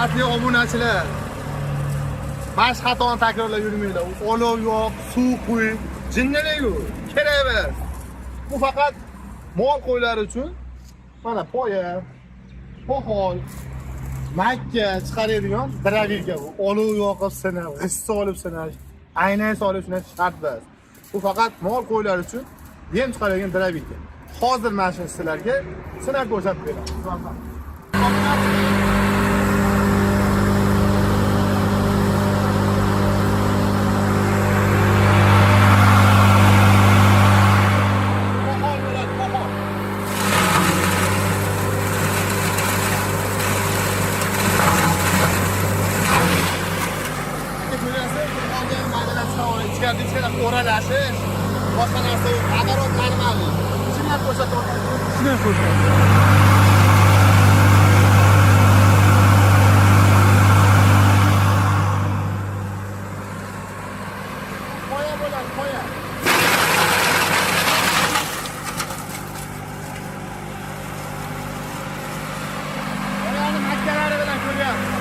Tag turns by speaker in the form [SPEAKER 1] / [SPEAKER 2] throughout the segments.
[SPEAKER 1] Hurmatli obunachilar, baş xatoni takrorlab yurmanglar. Olov yo'q, suv quy, jinnilik yo'q. Kerak emas. Bu faqat mol qo'ylari uchun mana poya, poxol, makka chiqaradigan dravilka bu. Olov yoqib sinash, g'isht solib sinash, aynan solib sinash shart emas. Bu faqat mol qo'ylari uchun yem chiqaradigan dravilka. Hozir mana shu sizlarga sinab ko'rsatib beraman. O'ralashish, boshqa narsa yo'q. Agarot normalniy. Shunday ko'rsatib, shunday ko'rsatib. Qo'ya bo'ladi, qo'ya. Qo'yani makkalari bilan ko'ryapsiz.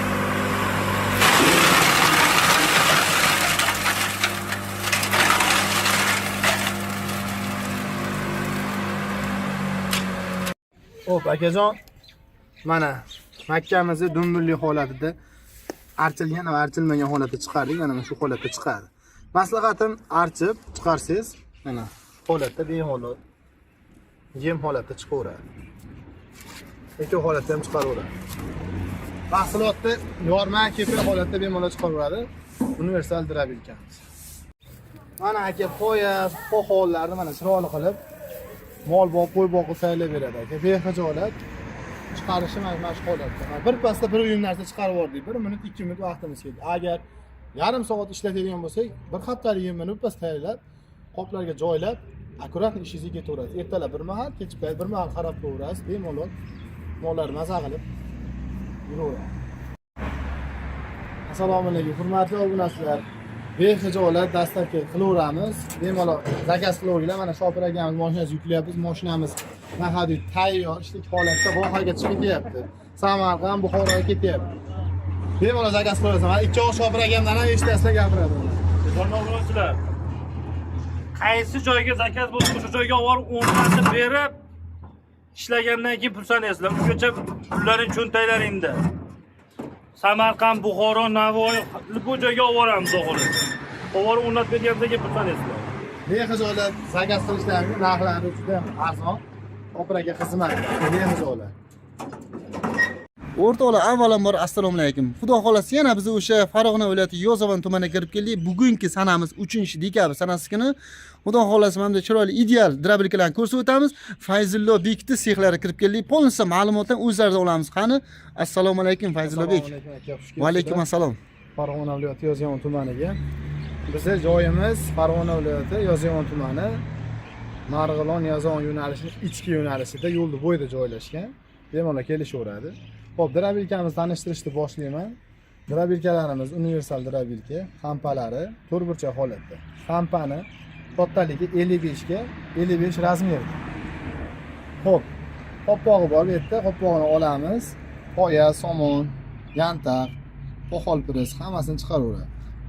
[SPEAKER 1] Hop, akajon, mana makkamizni dumbulli holatida archilgan va archilmagan holatda chiqardik. Mana shu holatda chiqadi. Maslahatim, archib chiqarsangiz, mana shu holatda bemalol yem holatda chiqaveradi. Ikki holatda ham chiqaraveradi. Mahsulotni yorma, kepil holatda bemalol chiqaveradi. Universal dravilkamiz. Mana aka qo'ya, poxollarni mana chiroyli qilib mol boq, qo'y boqib saylab beradi aka. Behijolat chiqarishi mana shu holatda. Bir pasda bir uyum narsa chiqarib yubordik. 1 minut, 2 minut vaqtimiz keldi. Agar yarim soat ishlatadigan bo'lsak, bir haftalik yemni pas tayyorlab, qoplarga joylab, akkurat ishingizga ketaveradi. Ertalab bir mahal, kechki bir mahal qarab qo'yasiz, bemalol mollar maza qilib yuraveradi. Assalomu alaykum, hurmatli obunachilar. Behijolat dastlabki qilaveramiz. Bemalol zakaz qilaveringlar. Mana Shopir akamiz mashinasini yuklayapmiz. Mashinamiz nahadid tayyor, ishlik holatda vohaga chiqib ketyapti. Samarqand, Buxoroga ketyapti. Bemalol zakaz qilaverasiz. Mana ikki oq Shopir akamdan ham eshitasizlar gapiradi.
[SPEAKER 2] Qonunchilar. Qaysi joyga zakaz bo'lsa, o'sha joyga olib o'rnatib berib, ishlagandan keyin pulsani eslar. Ungacha pullarning cho'ntaklaringda. Samarqand, Buxoro, Navoiy bu joyga olib boramiz, o'g'lim. Olib o'rnatib bergandan keyin pulsani eslar.
[SPEAKER 1] Behijolat zakaz qilishlarning narxlari juda arzon. Shopir aka xizmat. Behijolat.
[SPEAKER 3] O'rtoqlar, avvalambor assalomu alaykum. Xudo xolasa yana biz o'sha Farg'ona viloyati Yozyovon tumaniga kirib keldik. Bugungi sanamiz 3-dekabr sanasi kuni. Xudo xolasa mana chiroyli ideal drabilkalarni ko'rsatib o'tamiz. Fayzullo Bekni sexlariga kirib keldik. Polnisa ma'lumotdan o'zlaridan olamiz. Qani? Assalomu alaykum Fayzullo Bek. Va alaykum assalom.
[SPEAKER 1] Farg'ona viloyati Yozyovon tumaniga. Bizning joyimiz Farg'ona viloyati Yozyovon tumani, Marg'ilon Yozyovon yo'nalishining ichki yo'nalishida, yo'lni bo'yida joylashgan. Bemalol kelishaveradi. Xo'p, drabilkamizni tanishtirishni boshlayman. Drabilkalarimiz universal drabilka, xampalari to'rtburchak holatda. Xampani kattaligi 55 ga 55 razmerda. Xo'p, qo'pog'i bor bu yerda, qo'pog'ini olamiz. Poya, somon, yantaq, poxol pres hammasini chiqaraveradi.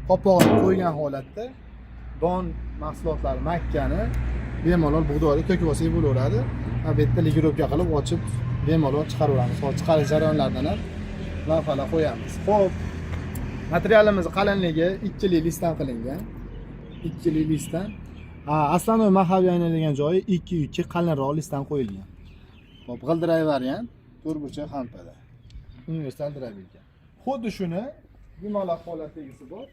[SPEAKER 1] Qo'pog'ini qo'ygan holatda don mahsulotlari makkani bemalol bug'doyni to'kib olsak bo'laveradi. Va bu yerda ligirovka qilib ochib bemalol chiqaraveramiz. Hozir chiqarish jarayonlaridan ham lavhalar qo'yamiz. Xo'p, materialimiz qalinligi 2 li listdan qilingan. 2 li listdan. Aslonoy mahaviy aylanadigan joyi 2 qalinroq listdan qo'yilgan. Xo'p, g'ildiray variant, to'rtburchak xampada. Universal drabilka. Xuddi shuni bemalol holatdagisi bor.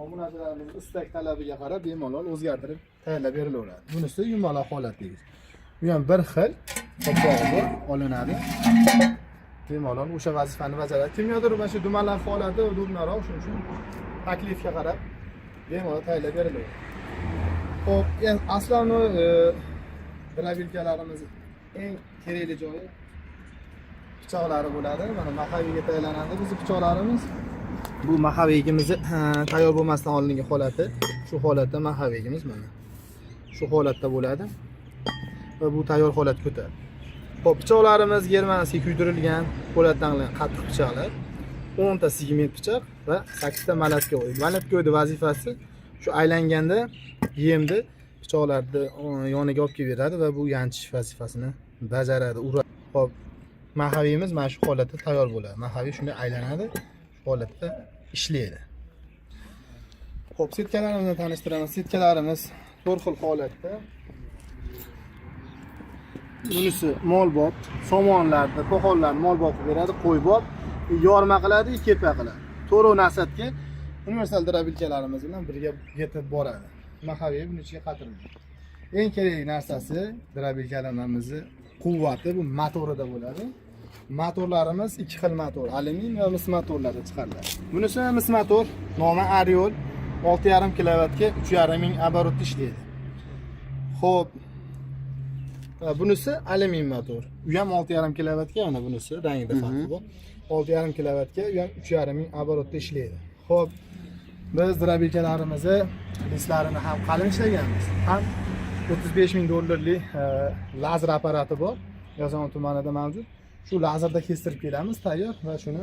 [SPEAKER 1] Obunachilarimiz istak talabiga qarab bemalol o'zgartirib tayyorlab berilaveradi. Bunisi yumaloq holatdagisi. Bu ham bir xil qo'pog'i bor, olinadi. Bemalol o'sha vazifani bajaradi. Kimyodir mana shu dumalar holati udobnaroq, shuning uchun taklifga qarab bemalol tayyorlab beriladi. Xo'p, endi aslonoy drabilkalarimiz eng kerakli joyi pichoqlari bo'ladi. Mana mahaviyga tayyorlanadi bizning pichoqlarimiz. Bu mahaviyimizni tayyor bo'lmasdan olingan holati. Shu holatda mahaviyimiz mana. Shu holatda bo'ladi. Va bu tayyor holatga o'tadi. Xo'p, pichoqlarimiz germanskiy kuydirilgan po'latdan qilingan qattiq pichoqlar. 10 ta segment pichoq va 8 ta malatka o'ydi. Malatka vazifasi shu aylanganda yemni pichoqlarni yoniga olib kelib beradi va bu yanchish vazifasini bajaradi. Xo'p, mahaviyimiz mana shu holatda tayyor bo'ladi. Mahaviy shunday aylanadi, shu holatda ishlaydi. Xo'p, setkalarimizni tanishtiraman. Setkalarimiz 4 xil holatda. Bunisi molbop, somonlarni, to'qonlarni molbop beradi, qo'ybop, yorma qiladi, kepa qiladi. To'rov nasatga universal drabilkalarimiz bilan birga yetib boradi. Mahaviy buni ichiga qatirmaydi. Eng kerakli narsasi drabilkalarimizni quvvati, bu motorida bo'ladi. Motorlarimiz 2 xil motor, alyumin va mis motorlarda chiqariladi. Bunisi mis motor, nomi Ariol, 6,5 kilovatga 3,5 ming оборотda ishlaydi. Xo'p, bunisi alyumin motor. U ham 6,5 kilovatga, mana bunisi rangida farqi bor. 6,5 kilovatga, u ham 3,5 ming оборотda ishlaydi. Xo'p, biz drabilkalarimizni lislarini ham qalin ishlaganmiz. Ham $35,000lik lazer apparati bor. Yozyovon tumanida mavjud. Shu lazerda kestirib kelamiz, tayyor va shuni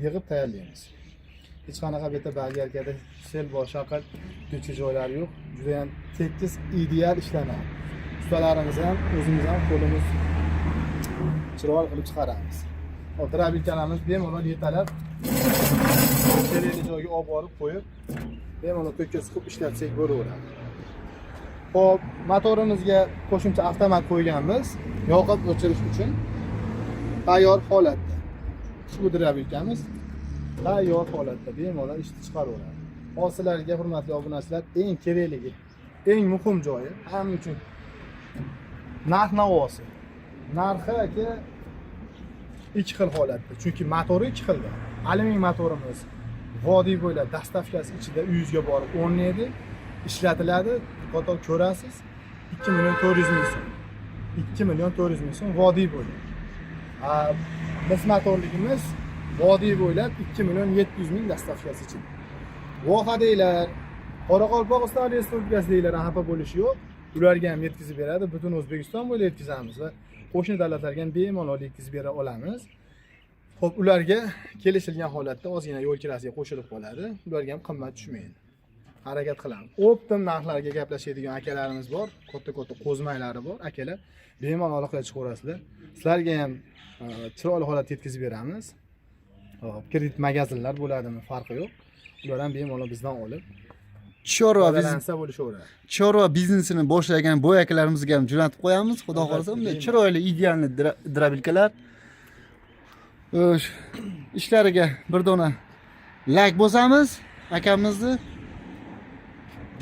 [SPEAKER 1] yig'ib tayyorlaymiz. Hech qanaqa bitta bagarkada sel bor, shaqat ko'cha joylari yo'q. Juda ham tekis, ideal ishlanadi. Ustalarimiz ham, o'zimiz ham qo'limiz chiroyli qilib chiqaramiz. Hop, drabilkalarimiz bemalol yetalab kerakli joyga olib borib qo'yib, bemalol to'kka siqib ishlatsak bo'laveradi. Hop, motorimizga qo'shimcha avtomat qo'yganmiz, yoqib o'chirish uchun tayyor holatda. Ushbu drabilkamiz tayyor holatda bemalol ishni chiqaraveradi. Hozir sizlarga hurmatli obunachilar, eng kerakligi, eng muhim joyi hamma uchun narx-navosi. Narxi aka 2 xil holatda. Chunki motori 2 xilda. Alyumin motorimiz vodiy bo'ylab dastavkasi ichida uyingizga borib o'rnaydi, ishlatiladi. Qator ko'rasiz, 2,400,000 so'm. 2,400,000 so'm vodiy bo'ylab. Biz motorligimiz vodiy bo'ylab 2,700,000 dastavkasi ichida. Vohadaylar, Qoraqalpog'iston Respublikasidagilari xafa bo'lishi yo'q. Ularga ham yetkazib beradi. Butun O'zbekiston bo'ylab yetkazamiz va qo'shni davlatlarga ham bemalol yetkazib bera olamiz. Xo'p, ularga kelishilgan holatda ozgina yo'l kirasiga qo'shilib qoladi. Ularga ham qimmat tushmaydi. Harakat qilamiz. Optim narxlarga gaplashadigan akalarimiz bor, katta-katta qo'zmaylari bor. Akalar bemalol aloqaga chiqaverasizlar. Sizlarga ham chiroyli holatda yetkazib beramiz. Hop, kredit magazinlar bo'ladimi, farqi yo'q. Ular ham bemalol bizdan olib chorva
[SPEAKER 3] biznesini boshlagan boy akalarimizga ham jo'natib qo'yamiz. Xudo xolasa, bunday chiroyli, idealni drabilkalar. Ishlariga bir dona like bosamiz akamizni.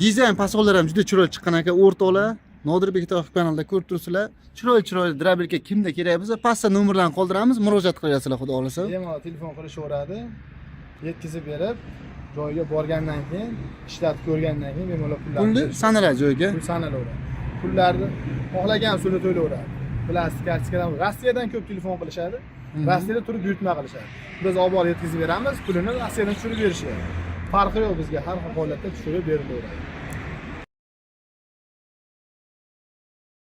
[SPEAKER 3] Dizayn pasollar ham juda chiroyli chiqqan aka, o'rtoqlar. Nodirbek Tohir kanalida ko'rib turibsizlar. Chiroyli drabilka kimda kerak bo'lsa, pastda nomerlarni qoldiramiz, murojaat qilasizlar xudo xolasa.
[SPEAKER 1] Bemalol telefon qilishaveradi. Yetkazib berib, joyiga borgandan keyin, ishlatib ko'rgandan keyin bemalol
[SPEAKER 3] pulni sanaladi joyiga.
[SPEAKER 1] Pul sanalaveradi. Pullarni xohlagan usulda to'layveradi. Plastik kartikadan, Rossiyadan ko'p telefon qilishadi. Rossiyada turib buyurtma qilishadi. Biz olib borib yetkazib beramiz, pulini Rossiyadan tushirib berishadi. Farqi yo'q, bizga har xil holatda tushirib berilaveradi.